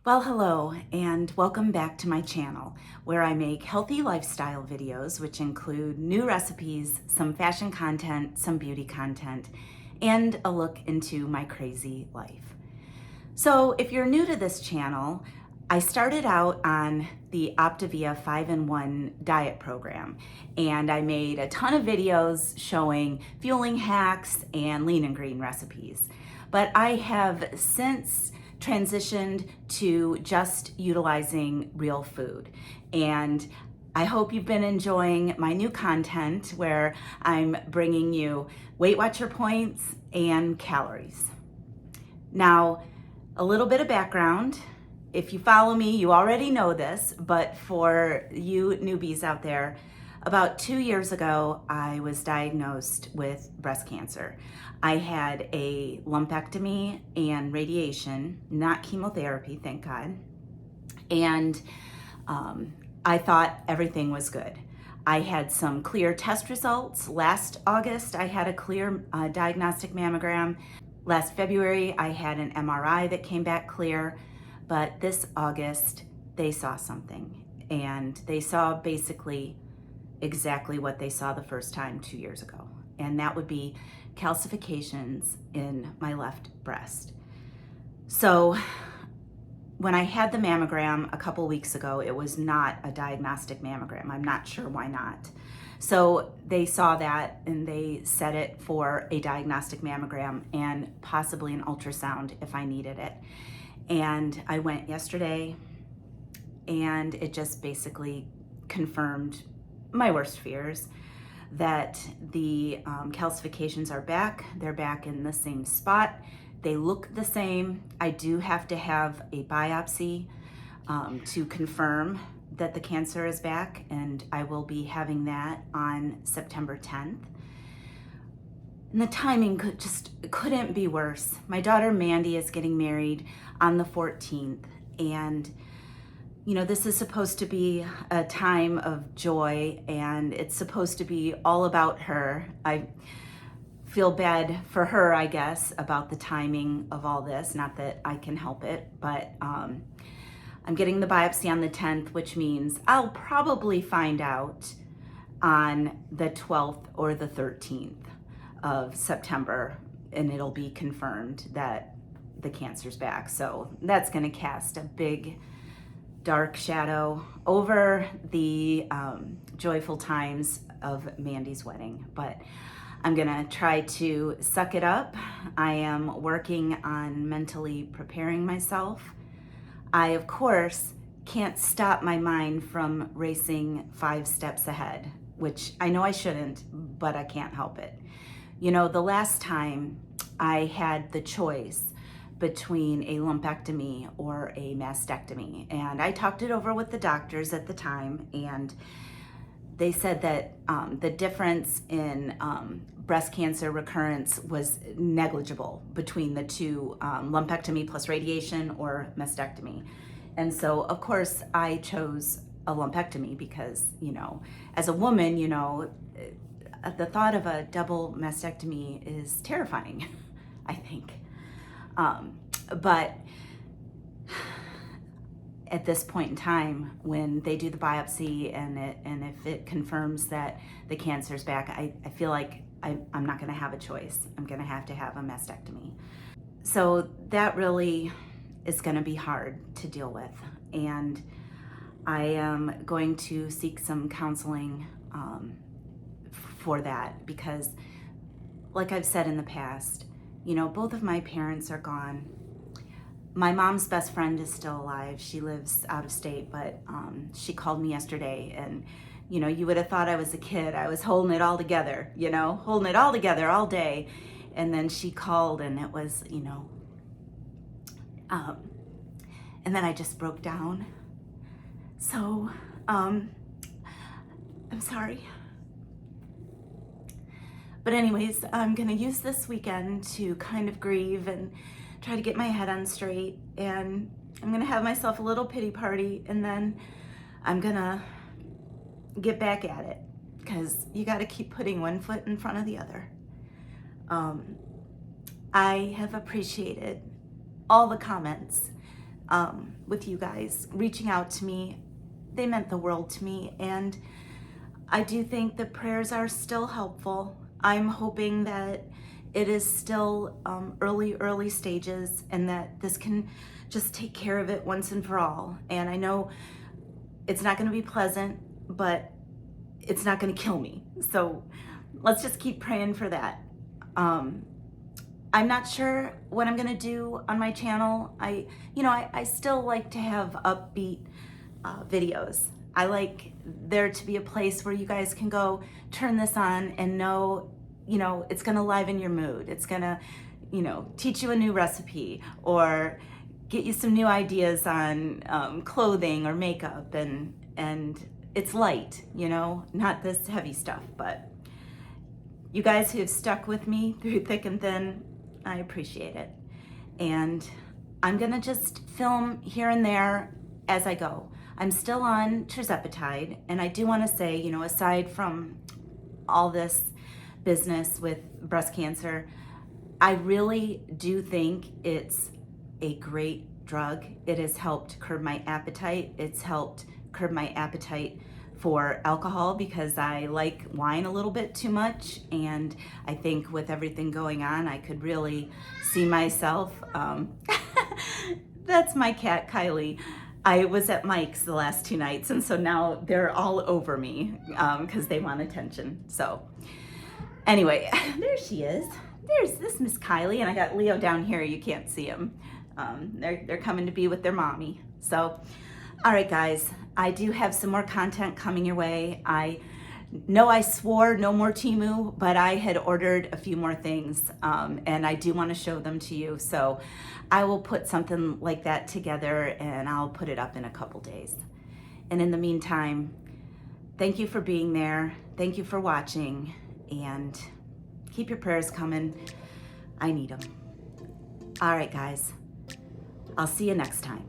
Well, hello, and welcome back to my channel, where I make healthy lifestyle videos, which include new recipes, some fashion content, some beauty content, and a look into my crazy life. So if you're new to this channel, I started out on the Optavia 5-in-1 diet program, and I made a ton of videos showing fueling hacks and lean and green recipes. But I have since transitioned to just utilizing real food. And I hope you've been enjoying my new content where I'm bringing you Weight Watcher points and calories. Now, a little bit of background. If you follow me, you already know this, but for you newbies out there, about 2 years ago, I was diagnosed with breast cancer. I had a lumpectomy and radiation, not chemotherapy, thank God. And I thought everything was good. I had some clear test results. Last August, I had a clear diagnostic mammogram. Last February, I had an MRI that came back clear. But this August, they saw something. And they saw basically exactly what they saw the first time 2 years ago. And that would be calcifications in my left breast. So when I had the mammogram a couple weeks ago, it was not a diagnostic mammogram. I'm not sure why not. So they saw that and they set it for a diagnostic mammogram and possibly an ultrasound if I needed it. And I went yesterday and it just basically confirmed my worst fears that the calcifications are back. They're back in the same spot. They look the same. I do have to have a biopsy to confirm that the cancer is back, and I will be having that on September 10th. And the timing couldn't be worse. My daughter Mandy is getting married on the 14th, and you know, this is supposed to be a time of joy, and it's supposed to be all about her. I feel bad for her, I guess, about the timing of all this. Not that I can help it, but I'm getting the biopsy on the 10th, which means I'll probably find out on the 12th or the 13th of September, and it'll be confirmed that the cancer's back. So that's going to cast a big dark shadow over the joyful times of Mandy's wedding. But I'm gonna try to suck it up. I am working on mentally preparing myself. I, of course, can't stop my mind from racing 5 steps ahead, which I know I shouldn't, but I can't help it. You know, the last time I had the choice between a lumpectomy or a mastectomy, and I talked it over with the doctors at the time, and they said that the difference in breast cancer recurrence was negligible between the two, lumpectomy plus radiation or mastectomy. And so, of course, I chose a lumpectomy because, you know, as a woman, you know, the thought of a double mastectomy is terrifying, I think. But at this point in time, when they do the biopsy and if it confirms that the cancer's back, I feel like I'm not going to have a choice. I'm going to have a mastectomy. So that really is going to be hard to deal with. And I am going to seek some counseling for that because, like I've said in the past, you know, both of my parents are gone. My mom's best friend is still alive. She lives out of state, but she called me yesterday, and you know, you would have thought I was a kid. I was holding it all together, you know, holding it all together all day. And then she called, and it was, you know, and then I just broke down. So, I'm sorry. But anyways, I'm gonna use this weekend to kind of grieve and try to get my head on straight, and I'm gonna have myself a little pity party, and then I'm gonna get back at it, because you gotta keep putting one foot in front of the other. I have appreciated all the comments with you guys reaching out to me. They meant the world to me, and I do think that prayers are still helpful. I'm hoping that it is still early stages, and that this can just take care of it once and for all. And I know it's not going to be pleasant, but it's not going to kill me. So let's just keep praying for that. I'm not sure what I'm going to do on my channel. I still like to have upbeat videos. I like there to be a place where you guys can go turn this on and know, it's going to liven your mood. It's going to, teach you a new recipe or get you some new ideas on clothing or makeup, and it's light, not this heavy stuff. But you guys who have stuck with me through thick and thin, I appreciate it. And I'm gonna just film here and there as I go. I'm still on Tirzepatide, and I do want to say, aside from all this business with breast cancer, I really do think it's a great drug. It has helped curb my appetite. It's helped curb my appetite for alcohol because I like wine a little bit too much, and I think with everything going on, I could really see myself. That's my cat, Kylie. I was at Mike's the last 2 nights, and so now they're all over me because they want attention. So anyway, there she is. There's this Miss Kylie, and I got Leo down here. You can't see him. They're coming to be with their mommy. So, all right, guys, I do have some more content coming your way. I know I swore no more Temu, but I had ordered a few more things, and I do want to show them to you. So I will put something like that together, and I'll put it up in a couple days. And in the meantime, thank you for being there. Thank you for watching, and keep your prayers coming. I need them. All right, guys, I'll see you next time.